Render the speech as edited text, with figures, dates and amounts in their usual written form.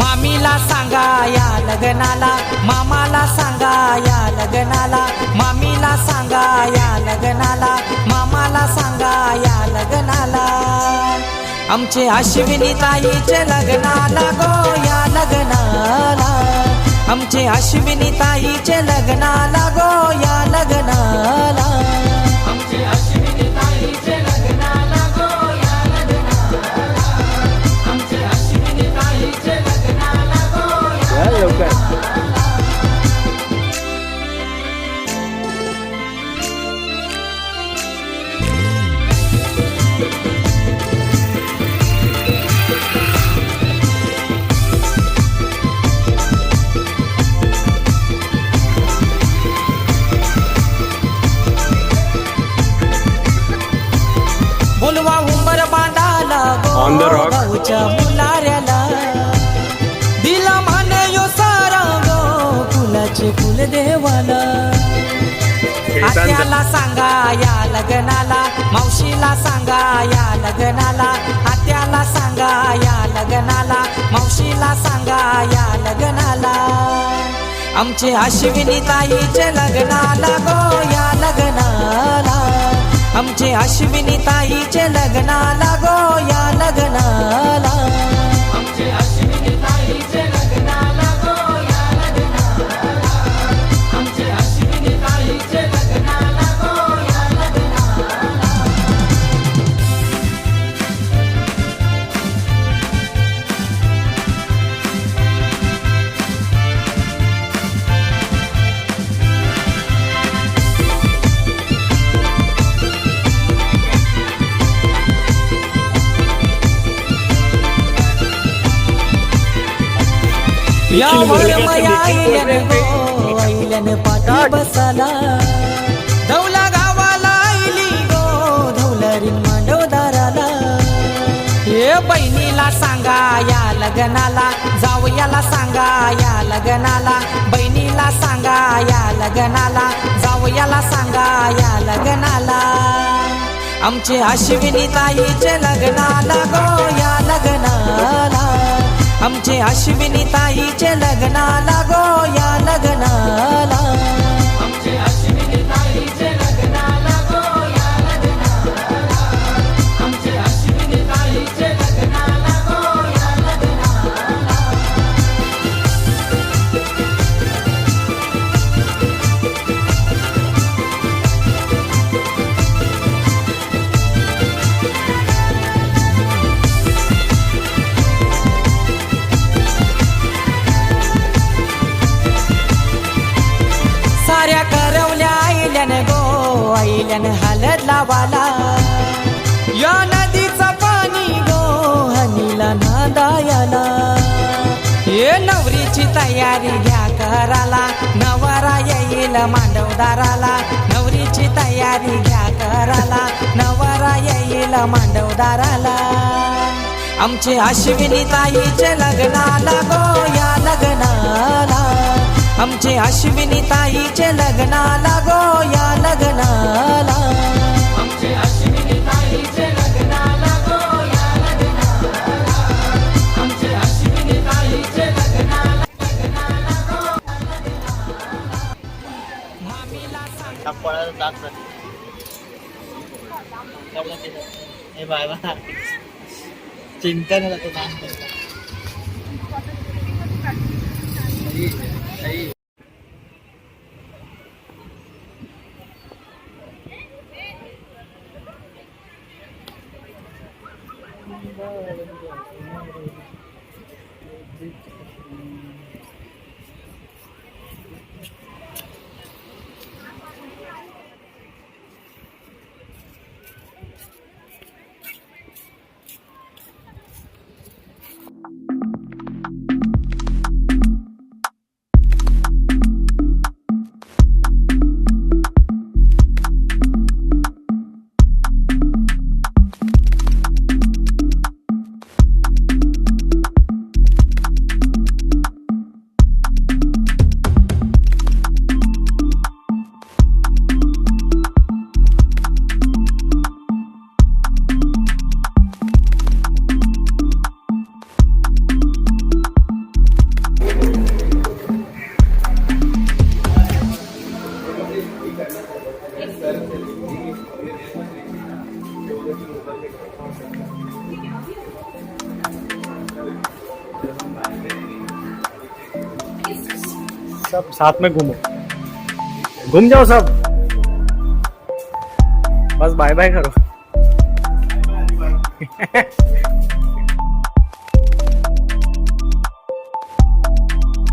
मामीला सांगा या लग्नाला, मामाला सांगा या लग्नाला, मामीला सांगा या लग्नाला, मामाला सांगा या लग्नाला. आमचे अश्विनी ताईचे लग्नाला गो या लग्नाला, आमचे अश्विनी ताईचे लग्नाला गो या लग्नाला. आमचे अश्विनी ताईचे लग्नाला गो या लग्नाला, आमचे अश्विनी ताईचे लग्नाला गो या लग्नाला. बोलवा उंबर बांधाला गो गावच्या मुलाऱ्याला, दिला माने यो सारा गो फुलाचे फुल देवाला. आत्याला सांगा या लग्नाला, मावशीला सांगा या लग्नाला, आत्याला सांगा या लग्नाला, मावशीला सांगा या लग्नाला. आमचे अश्विनी ताईचे लग्नाला गो या लग्नाला, आमचे अश्विनी ताईचे लग्नाला गो या लग्नाला. आमचे अश्विनी ताईचे लग्नाला गो या लग्नाला, आमचे अश्विनी ताईचे लग्नाला गो या लग्नाला. या वळमया आईल्यान गो आईल्यान पाठी बसाला, धवला गावाला आईली गो धवलरीन मांडवदाराला. हे बहिणीला सांगा या लग्नाला, जावयाला सांगा या लग्नाला, बहिणीला सांगा या लग्नाला, जावयाला सांगा या लग्नाला. आमचे अश्विनी ताईचे लग्नाला गो या लग्नाला, आमचे अश्विनी ताईचे लग्नाला गो या लग्नाला. आमचे अश्विनी ताईचे लग्नाला गो या लग्नाला, आमचे अश्विनी ताईचे लग्नाला गो या लग्नाला. साऱ्या करवल्या आईल्यान गो आईल्यान हलद लावाला, या नदीचं पाणी गो हनीला नादायाला. हे नवरीची तयारी घ्या कराला, नवरा येईल मांडवदाराला, नवरीची तयारी घ्या कराला, नवरा येईल मांडवदाराला. आमचे अश्विनी ताईचे लग्नाला गो या लग्नाला, आमचे अश्विनी ताईचे लग्नाला गो या लग्नाला. आमचे अश्विनी ताईचे लग्नाला गो या लग्नाला, आमचे अश्विनी ताईचे लग्नाला गो या लग्नाला. मामीला सांगा हे बाय बा चिंता नाही तो काम करता. सब साथ में घूमो, घूम जाओ सब, बस बाय बाय करो।